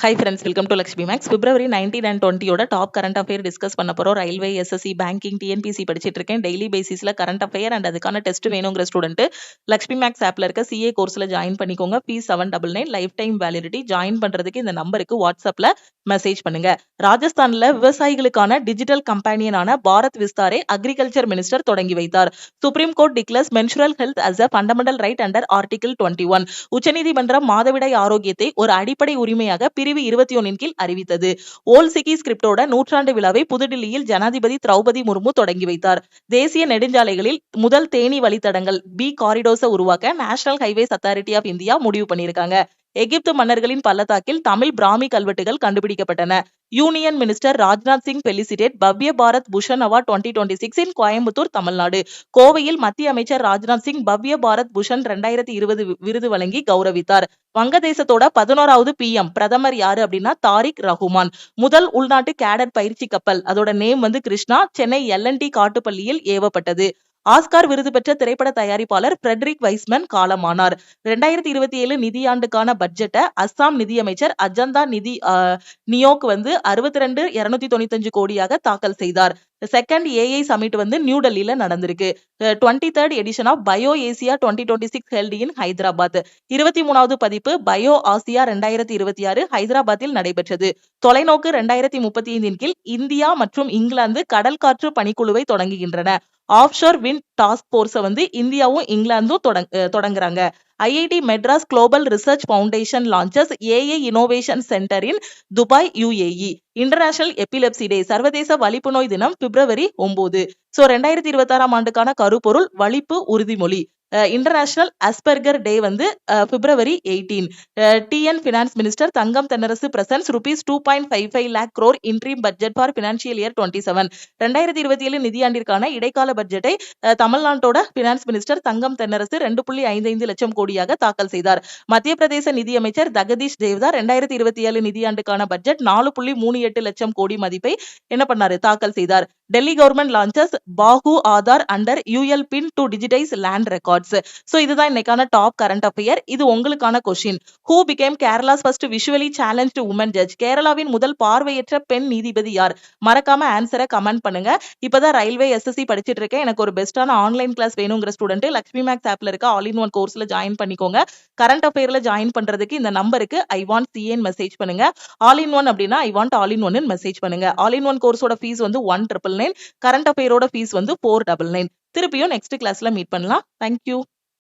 Hi friends, welcome to Lakshmi Max. February 19 and 20 top current affair discuss பண்ண போறோம். Railway, SSC, banking, TNPSC படிச்சிட்டு இருக்கேன். Daily பேசிஸ்ல current affair and அதுக்கான test வேணுங்கிற ஸ்டூடெண்ட் லக்ஷ்மி மேக்ஸ் ஆப்ல இருக்க சிஏ கோர்ஸ்ல ஜாயின் பண்ணிக்கோங்க. Fees 799, lifetime validity. Join பண்றதுக்கு இந்த நம்பருக்கு வாட்ஸ்அப்ல மெசேஜ் பண்ணுங்க. ராஜஸ்தான்ல விவசாயிகளுக்கான டிஜிட்டல் கம்பெனியனான பாரத் விஸ்தாரை அக்ரிகல்ச்சர் மினிஸ்டர் தொடங்கி வைத்தார். Supreme Court declares menstrual health as a fundamental right under Article 21. உச்சநீதிமன்றம் மாதவிடாய் ஆரோக்கியத்தை ஒரு அடிப்படை உரிமையாக பிரிவு 21 கீழ் அறிவித்தது. ஓல்ட் சிக்கி ஸ்கிரிப்டோட நூற்றாண்டு விழாவை புதுடில்லியில் ஜனாதிபதி திரௌபதி முர்மு தொடங்கி வைத்தார். தேசிய நெடுஞ்சாலைகளில் முதல் தேனி வழித்தடங்கள் பி காரிடோர்ஸை உருவாக்க national highways authority of India முடிவு பண்ணியிருக்காங்க. எகிப்து மன்னர்களின் பள்ளத்தாக்கில் தமிழ் பிராமி கல்வெட்டுகள் கண்டுபிடிக்கப்பட்டன. Union minister Rajnath Singh felicitate Bhavya Bharat Bhushan award 2026 in Coimbatore, Tamil Nadu. கோவையில் மத்திய அமைச்சர் ராஜ்நாத் சிங் பவ்ய பாரத் பூஷன் 2020 விருது வழங்கி கௌரவித்தார். வங்கதேசத்தோட 11வது பிஎம் பிரதமர் யாரு அப்படின்னா தாரிக் ரஹ்மான். முதல் உள்நாட்டு கேடட் பயிற்சி கப்பல், அதோட நேம் கிருஷ்ணா, சென்னை எல்என்டி காட்டுப்பள்ளியில் ஏவப்பட்டது. ஆஸ்கார் விருது பெற்ற திரைப்பட தயாரிப்பாளர் ஃபிரெட்ரிக் வைஸ்மன் காலமானார். 2027 நிதியாண்டுக்கான பட்ஜெட்டை அஸ்ஸாம் நிதியமைச்சர் அஜந்தா நியோக் 62,295 கோடியாக தாக்கல் செய்தார். செகண்ட் ஏஐ சமிட் நியூ டெல்லியில நடந்திருக்கு. 23rd edition of bio Asia 2026 held in Hyderabad. 23வது பதிப்பு பயோ ஆசியா 2026 ஹைதராபாத்தில் நடைபெற்றது. தொலைநோக்கு 2035 கீழ் இந்தியா மற்றும் இங்கிலாந்து கடல் காற்று பணிக்குழுவை தொடங்குகின்றன. ஆஃப்ஷோர் விண்ட் டாஸ்க் போர்ஸை இந்தியாவும் இங்கிலாந்தும் தொடங்குறாங்க. IIT Madras global research foundation launches AI innovation centre in Dubai, UAE. International epilepsy day, சர்வதேச வலிப்பு நோய் தினம் February 9. 2026 ஆண்டுக்கான கருப்பொருள் வலிப்பு உறுதிமொழி. International Asperger day February 18. TN finance minister Thangam Thennarasu presents ₹2.55 lakh crore interim budget for financial year 27. 2027 நிதியாண்டிற்கான இடைக்கால பட்ஜெட்டை தமிழ்நாட்டோட பினான்ஸ் மினிஸ்டர் தங்கம் தென்னரசு 2.55 லட்சம் கோடியாக தாக்கல் செய்தார். மத்திய பிரதேச நிதியமைச்சர் ஜகதீஷ் தேவ்தா 2027 நிதியாண்டுக்கான பட்ஜெட் 4.38 லட்சம் கோடி மதிப்பை தாக்கல் செய்தார். டெல்லி கவர்மெண்ட் லான்ச்சஸ் பாகு Aadhaar under ULPIN to digitise land records. So இதுதான் இன்னைக்கான டாப் கரண்ட் அஃபேர். இது உங்களுக்கான question. Who became Kerala's first visually challenged woman judge? கேரளாவின் முதல் பார்வையற்ற பெண் நீதிபதி யார்? மறக்காம ஆன்சரை கமெண்ட் பண்ணுங்க. இப்பதான் ரயில்வே, எஸ்எஸ்சி படிச்சிட்டு இருக்கேன், எனக்கு ஒரு பெஸ்டான ஆன்லைன் கிளாஸ் வேணுங்கிற ஸ்டூடெண்ட் லக்ஷ்மி மேக்ஸ் ஆப்ல இருக்க ஆல் இன் ஒன் கோர்ஸ்ல ஜாயின் பண்ணிக்கோங்க. கரண்ட் அஃபேர்ல ஜாயின் பண்றதுக்கு இந்த நம்பருக்கு ஐ வாண்ட் சிஏன்னு மெசேஜ் பண்ணுங்க. ஆல் இன் ஒன் அப்படின்னா I want all in one message பண்ணுங்க. ஆல் இன் ஒன் கோர்ஸோட ஃபீஸ் 1,999. கரண்ட் அஃபேரோட ஃபீஸ் 499. திருப்பியும் நெக்ஸ்ட் கிளாஸ்ல மீட் பண்ணலாம். தேங்க்யூ.